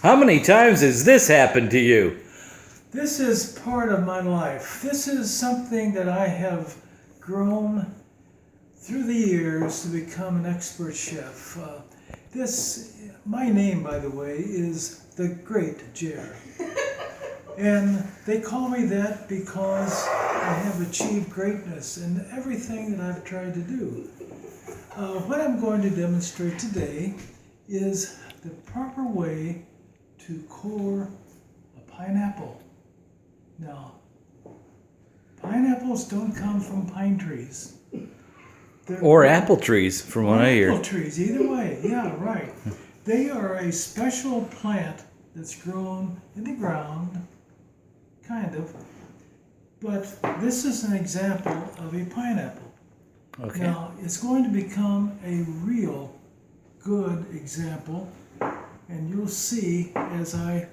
How many times has this happened to you? This is part of my life. This is something that I have grown through the years to become an expert chef. My name, by the way, is the Great Jer. And they call me that because I have achieved greatness in everything that I've tried to do. What I'm going to demonstrate today is the proper way to core a pineapple. Now, pineapples don't come from pine trees. Or apple trees, from what I hear. Apple trees, either way. Yeah, right. They are a special plant that's grown in the ground, kind of. But this is an example of a pineapple. Okay. Now, it's going to become a real good example, and you'll see as I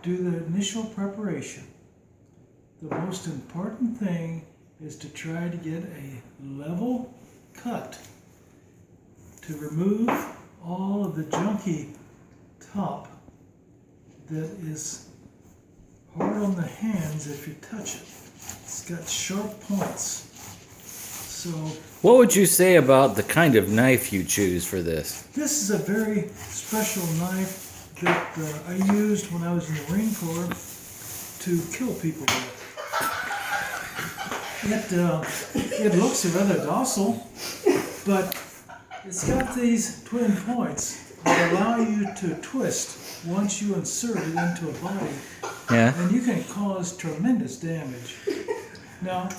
do the initial preparation. The most important thing is to try to get a level cut to remove all of the junky top that is hard on the hands if you touch it. It's got sharp points. So What would you say about the kind of knife you choose for this? this is a very special knife that I used when I was in the Marine Corps to kill people with. It looks rather docile, but it's got these twin points that allow you to twist once you insert it into a body, Yeah. and you can cause tremendous damage. Now,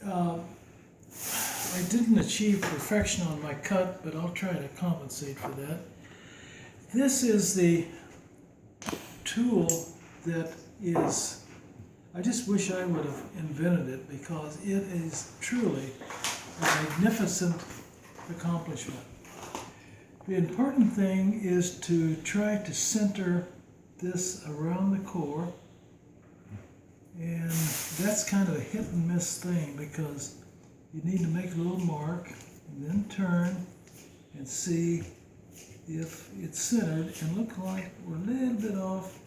I didn't achieve perfection on my cut, but I'll try to compensate for that. This is the tool that is, I just wish I would have invented it because it is truly a magnificent accomplishment. The important thing is to try to center this around the core, and that's kind of a hit and miss thing because you need to make a little mark and then turn and see if it's centered and look like we're a little bit off.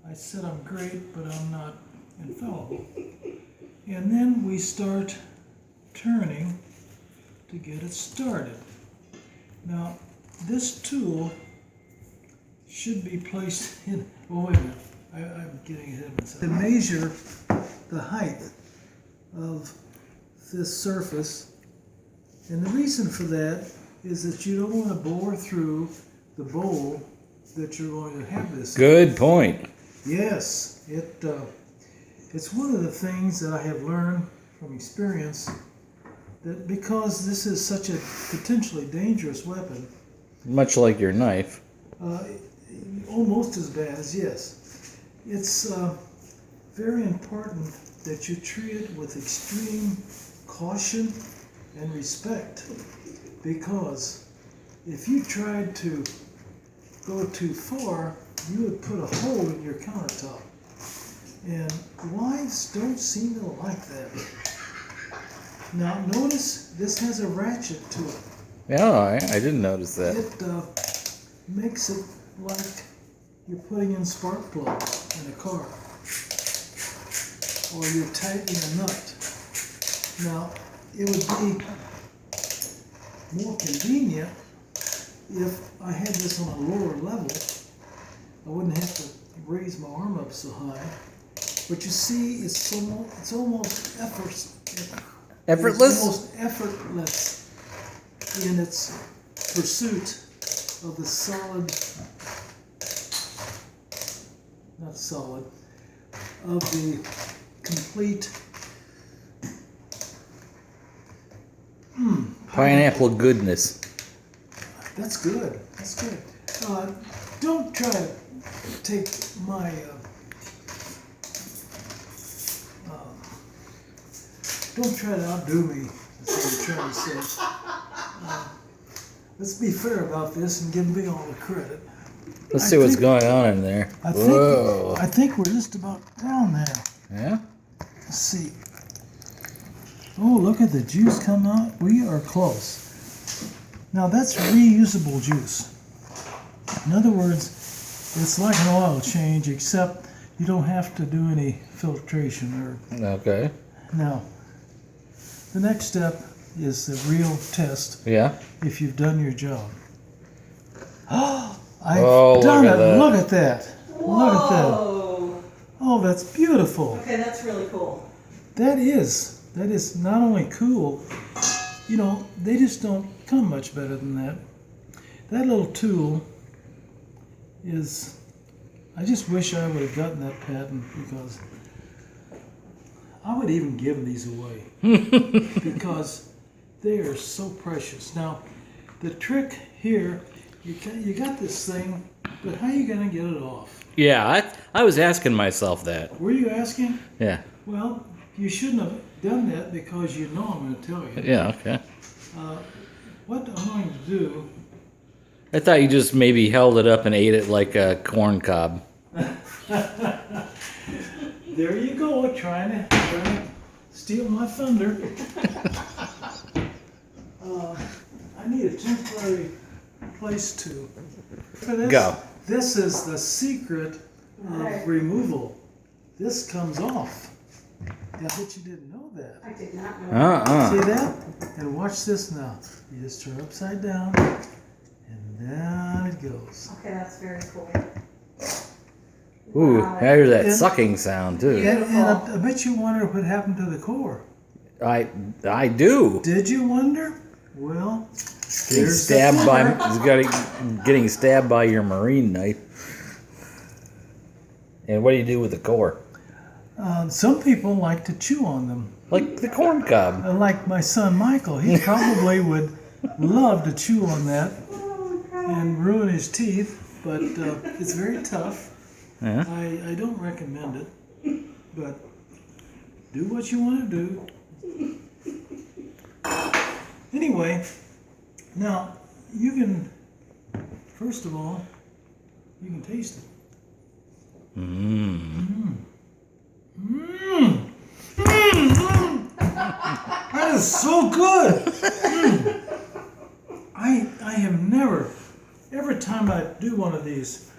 I said I'm great, but I'm not infallible. And then we start turning to get it started. Now, this tool should be placed in, oh wait a minute, I'm getting ahead of myself. To measure the height of this surface, and the reason for that is that you don't want to bore through the bowl that you're going to have this in. Good point. Yes, it's one of the things that I have learned from experience, that because this is such a potentially dangerous weapon, Much like your knife. almost as bad as yes, it's very important that you treat it with extreme caution and respect, because if you tried to go too far, you would put a hole in your countertop. And wives don't seem to like that. Now notice this has a ratchet to it. Yeah, I didn't notice that. It makes it like you're putting in spark plugs in a car, or you're tightening a nut. Now, it would be more convenient if I had this on a lower level. I wouldn't have to raise my arm up so high. But you see, it's almost effortless. Effortless? It's almost effortless in its pursuit of the solid, not solid, of the complete Pineapple goodness. That's good. That's good. Don't try to take my. Don't try to outdo me. That's what I'm trying to say. Let's be fair about this and give me all the credit. Let's see what's going on in there. Whoa. I think we're just about down there. Yeah? Let's see. Oh, look at the juice come out. We are close. Now that's reusable juice. In other words, It's like an oil change, except you don't have to do any filtration. Okay. Now, the next step is the real test Yeah. if you've done your job. I've Oh, done look at it. that. Look at that. Look at that. Whoa. Oh, that's beautiful. Okay, that's really cool. That is not only cool, you know, they just don't come much better than that. That little tool is, I just wish I would have gotten that patent, because I would even give these away because they are so precious. Now, the trick here, you got this thing, but how are you going to get it off? Yeah, I was asking myself that. Were you asking? Yeah. Well, you shouldn't have done that, because you know I'm going to tell you. Yeah, okay. What I'm going to do, I thought you just maybe held it up and ate it like a corn cob. there you go, trying to steal my thunder. I need a temporary place to. For this, Go. This is the secret of removal. This comes off. I bet you didn't know that. I did not know. See Uh-uh. that? And watch this now. You just turn upside down, and down it goes. Okay, that's very cool. Ooh, Wow. I hear that Yeah. sucking sound too. And I bet you wonder what happened to the core. I do. Did you wonder? Well, Getting there's stabbed the by core. getting stabbed by your marine knife. And what do you do with the core? Some people like to chew on them. Like the corn cob. Like my son Michael, he probably would love to chew on that and ruin his teeth, but it's very tough. Yeah. I don't recommend it, but do what you want to do. Anyway, now you can, first of all, you can taste it. Mmm. That is so good. I have never, every time I do one of these,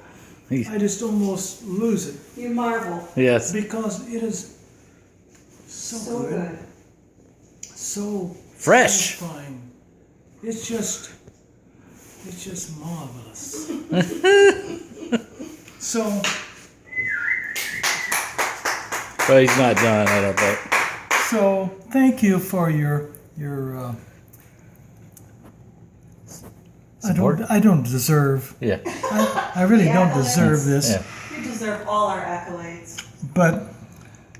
I just almost lose it, You marvel. Yes. because it is so, So good, good. so Fresh. satisfying. It's just marvelous. So But he's not done, I don't think. So thank you for your Support? I don't deserve, Yeah. I really The don't accolades. deserve this, Yeah. You deserve all our accolades. but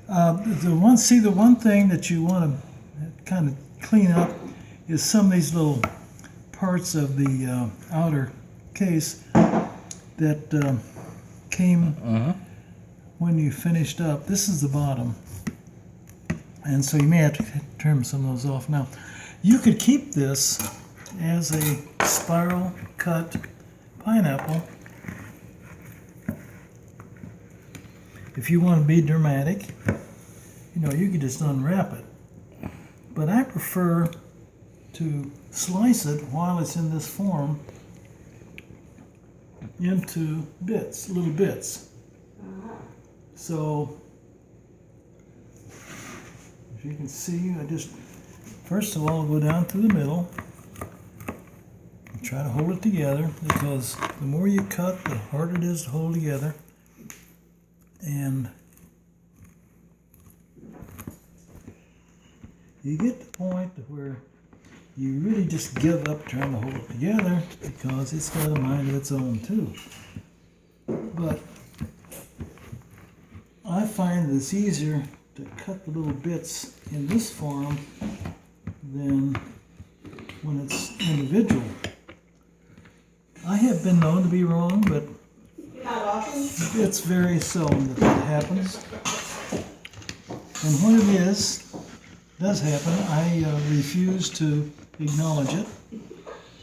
the one thing that you want to kind of clean up is some of these little parts of the outer case that came when you finished up. This is the bottom. And so you may have to trim some of those off. Now, you could keep this as a spiral cut pineapple if you want to be dramatic. You know, you could just unwrap it. But I prefer to slice it while it's in this form into bits, little bits. So, if you can see, I just, first of all, go down through the middle and try to hold it together, because the more you cut, the harder it is to hold together. And you get to the point to where you really just give up trying to hold it together, because it's got a mind of its own too. But I find that it's easier to cut the little bits in this form than when it's individual. I have been known to be wrong, but Not often. it's very seldom that happens. And when it does happen, I refuse to acknowledge it,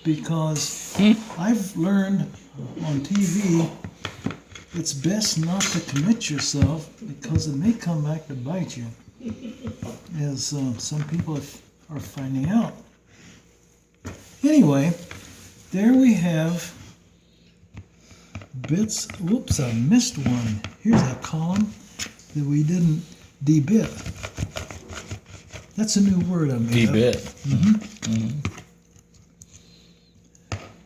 because I've learned on TV it's best not to commit yourself, because it may come back to bite you, as some people are finding out. Anyway, there we have bits. Whoops, I missed one. Here's a column that we didn't debit. That's a new word I made up. D-bit.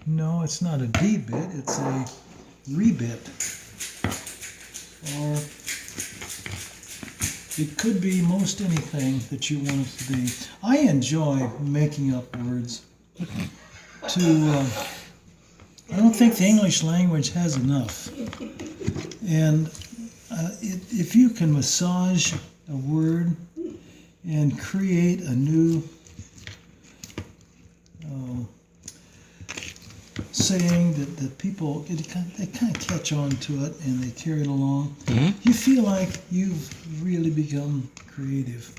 No, it's not a D-bit, it's a rebit. Or it could be most anything that you want it to be. I enjoy making up words. I don't think the English language has enough. And if you can massage a word and create a new saying that people, they kind of catch on to it and they carry it along, you feel like you've really become creative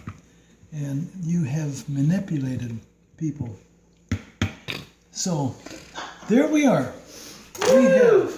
and you have manipulated people. So there we are. We have